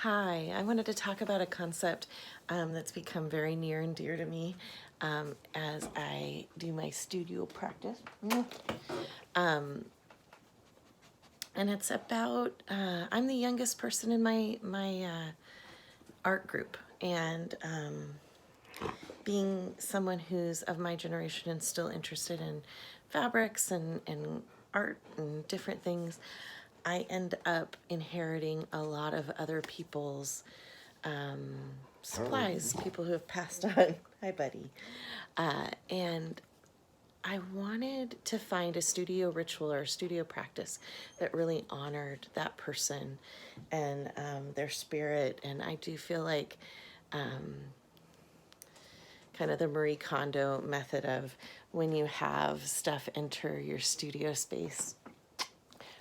Hi, I wanted to talk about a concept that's become very near and dear to me as I do my studio practice. And it's about, I'm the youngest person in my art group, and being someone who's of my generation and still interested in fabrics and art and different things, I end up inheriting a lot of other people's supplies, people who have passed on. Hi, buddy. And I wanted to find a studio ritual or a studio practice that really honored that person and their spirit. And I do feel like kind of the Marie Kondo method of when you have stuff enter your studio space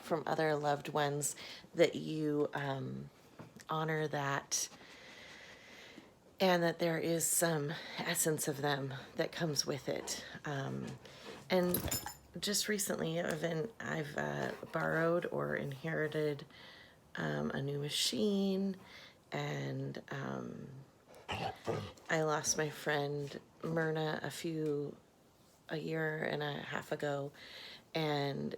from other loved ones, that you honor that, and that there is some essence of them that comes with it. And just recently I've borrowed or inherited a new machine, and I lost my friend Myrna a year and a half ago, and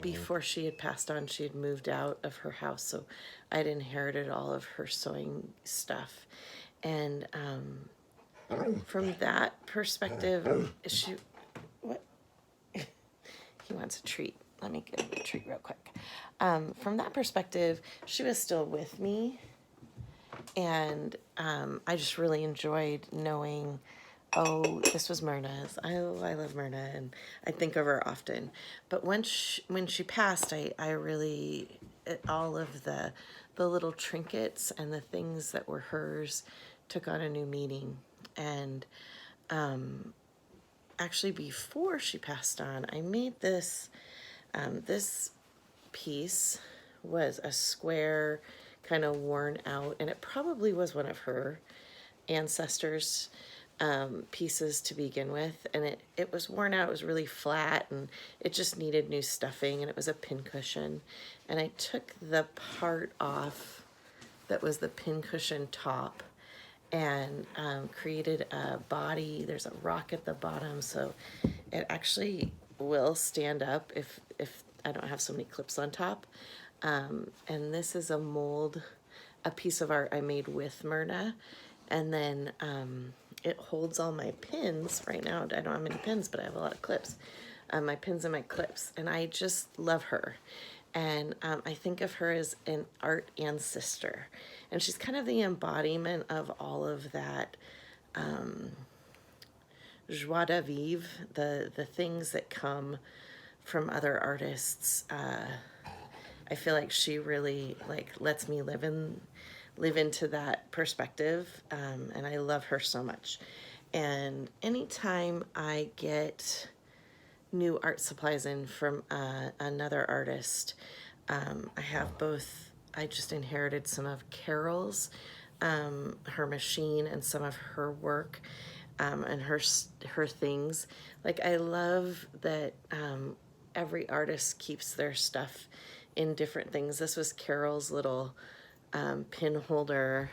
before she had passed on, she had moved out of her house, so I'd inherited all of her sewing stuff. And from that perspective, what? He wants a treat. Let me get him a treat real quick. From that perspective, she was still with me, and I just really enjoyed knowing, oh, this was Myrna's. I love Myrna, and I think of her often. But when she passed, I really, all of the little trinkets and the things that were hers took on a new meaning. And actually, before she passed on, I made this. This piece was a square, kind of worn out, and it probably was one of her ancestors' pieces to begin with, and it was worn out. It was really flat, and it just needed new stuffing, and it was a pincushion. And I took the part off that was the pincushion top and created a body. There's a rock at the bottom, so it actually will stand up if I don't have so many clips on top. And this is a mold, a piece of art I made with Myrna, and then it holds all my pins. Right now I don't have many pins, but I have a lot of clips. My pins and my clips, and I just love her. And I think of her as an art ancestor, and she's kind of the embodiment of all of that joie de vivre, the things that come from other artists. I feel like she really lets me live into that perspective, and I love her so much. And anytime I get new art supplies in from another artist, I have both. I just inherited some of Carol's, her machine, and some of her work, and her things. Like, I love that every artist keeps their stuff in different things. This was Carol's little pin holder,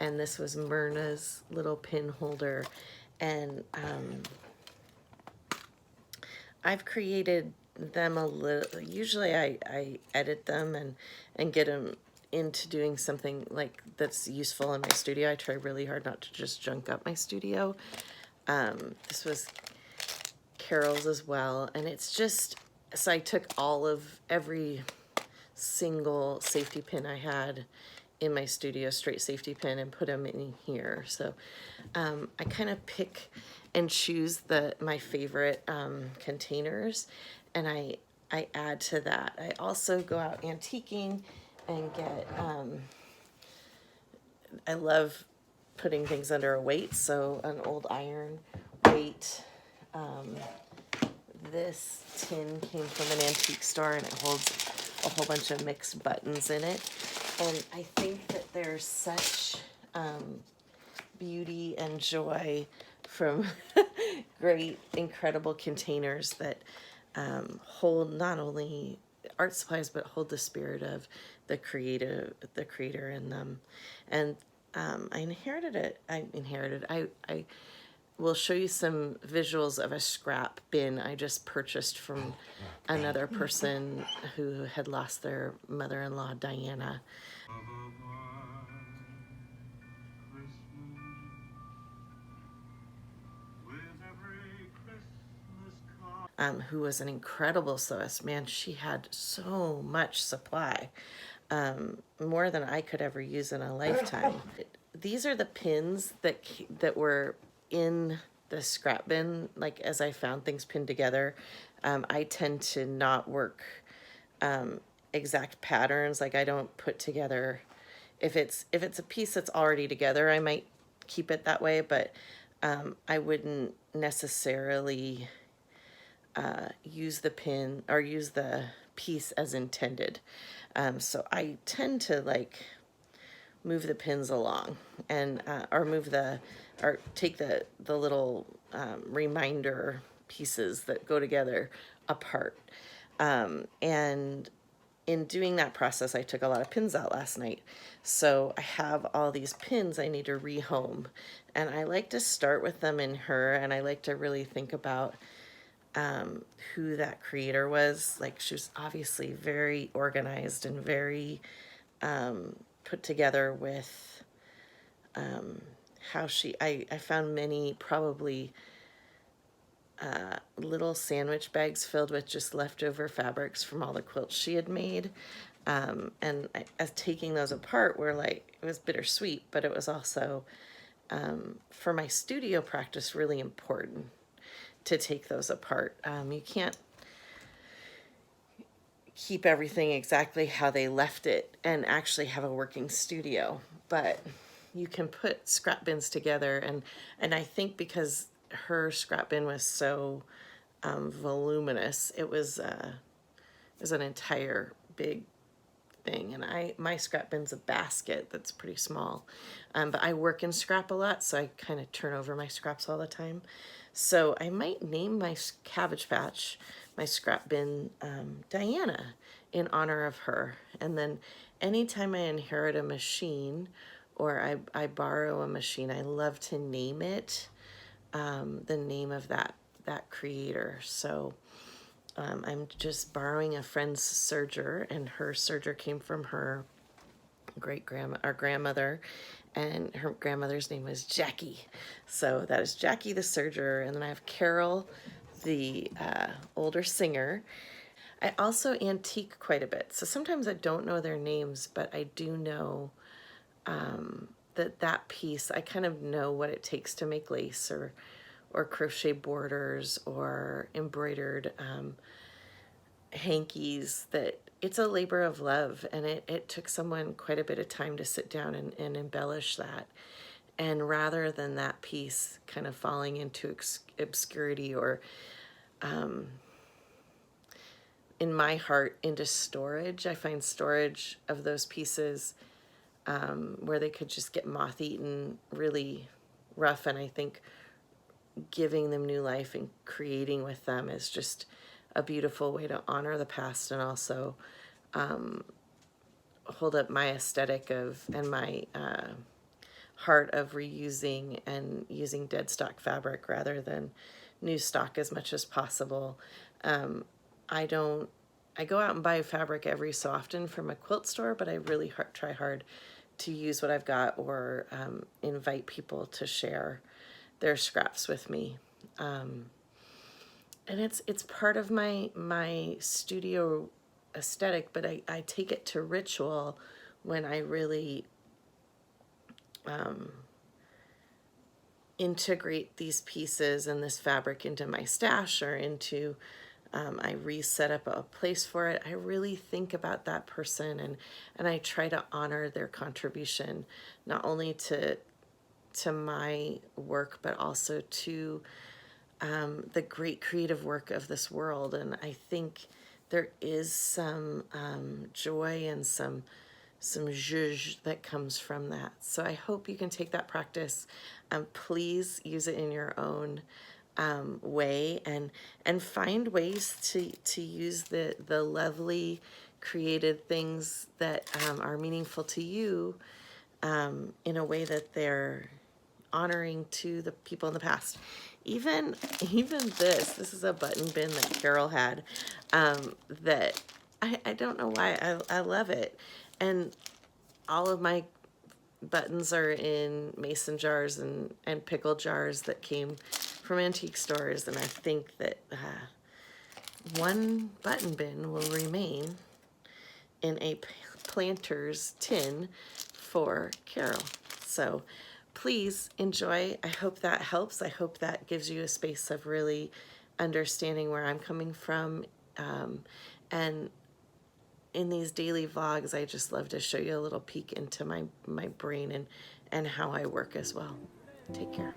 and this was Myrna's little pin holder, and I've created them a little. Usually I edit them and get them into doing something that's useful in my studio. I try really hard not to just junk up my studio. This was Carol's as well, and it's just, so I took every single safety pin I had in my studio, straight safety pin, and put them in here. So I kind of pick and choose my favorite containers, and I add to that. I also go out antiquing and get, I love putting things under a weight, so an old iron weight. This tin came from an antique store, and it holds a whole bunch of mixed buttons in it. And I think that there's such beauty and joy from great, incredible containers that hold not only art supplies, but hold the spirit of the creator in them. And I inherited it. I will show you some visuals of a scrap bin I just purchased from another person who had lost their mother-in-law, Diana. Who was an incredible sewist. Man, she had so much supply, more than I could ever use in a lifetime. These are the pins that were in the scrap bin. Like, as I found things pinned together, I tend to not work exact patterns. Like, I don't put together, if it's a piece that's already together, I might keep it that way, but I wouldn't necessarily use the pin or use the piece as intended. So I tend to like move the pins along and or take the little reminder pieces that go together apart. And in doing that process, I took a lot of pins out last night. So I have all these pins I need to rehome. And I like to start with them in her, and I like to really think about who that creator was. Like, she was obviously very organized and very put together with how I found many probably little sandwich bags filled with just leftover fabrics from all the quilts she had made. And as taking those apart were like, it was bittersweet, but it was also for my studio practice really important to take those apart. You can't keep everything exactly how they left it and actually have a working studio, but you can put scrap bins together. And I think because her scrap bin was so voluminous, it was an entire big thing. And my scrap bin's a basket that's pretty small, but I work in scrap a lot, so I kind of turn over my scraps all the time. So I might name my Cabbage Patch, my scrap bin, Diana, in honor of her. And then anytime I inherit a machine or I borrow a machine, I love to name it the name of that creator. So I'm just borrowing a friend's serger, and her serger came from her our grandmother, and her grandmother's name was Jackie. So that is Jackie the serger. And then I have Carol, the older singer. I also antique quite a bit. So sometimes I don't know their names, but I do know that piece, I kind of know what it takes to make lace or crochet borders or embroidered hankies, that it's a labor of love, and it took someone quite a bit of time to sit down and embellish that. And rather than that piece kind of falling into obscurity or in my heart into storage, I find storage of those pieces where they could just get moth-eaten really rough. And I think giving them new life and creating with them is just a beautiful way to honor the past, and also hold up my aesthetic and my heart of reusing and using dead stock fabric rather than new stock as much as possible. I go out and buy fabric every so often from a quilt store, but I really try hard to use what I've got, or invite people to share their scraps with me. And it's part of my studio aesthetic, but I take it to ritual when I really integrate these pieces and this fabric into my stash, or into I reset up a place for it. I really think about that person, and I try to honor their contribution, not only to my work, but also to the great creative work of this world. And I think there is some joy and some zhuzh that comes from that. So I hope you can take that practice. Please use it in your own way, and find ways to use the lovely created things that are meaningful to you in a way that they're honoring to the people in the past. Even this is a button bin that Carol had, that I don't know why I love it. And all of my buttons are in mason jars and pickle jars that came from antique stores, and I think that one button bin will remain in a planter's tin for Carol. So please enjoy. I hope that helps. I hope that gives you a space of really understanding where I'm coming from. And in these daily vlogs, I just love to show you a little peek into my brain and how I work as well. Take care.